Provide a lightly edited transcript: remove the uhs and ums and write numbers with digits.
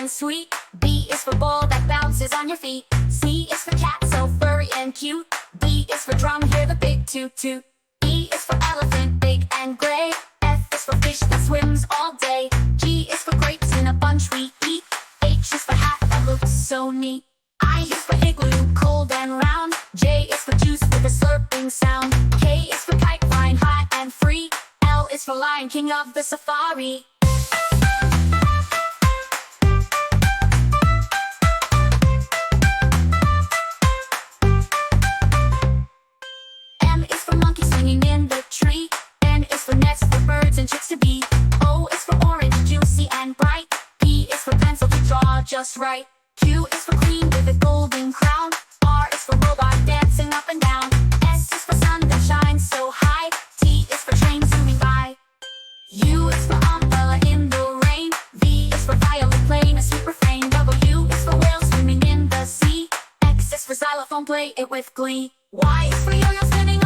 and sweet. B is for ball that bounces on your feet. C is for cat, so furry and cute. D is for drum, hear the big toot toot. E is for elephant, big and gray. F is for fish that swims all day. G is for grapes in a bunch we eat. H is for hat that looks so neat. I is for igloo, cold and round. J is for juice with a slurping sound. K is for kite, flying high and free. L is for lion, king of the safari. M is for monkey swinging in the tree. N is for nest for birds and chicks to be. O is for orange, juicy and bright. P is for pencil to draw just right. Q is for queen with a golden crown. R is for robot dancing up and down. S is for sun that shines so high. T is for train zooming by. U is for umbrella in the rain. V is for violin playing a sweet refrain. W is for whale swimming in the sea. X is for xylophone, play it with glee. Y is for yo-yo spinning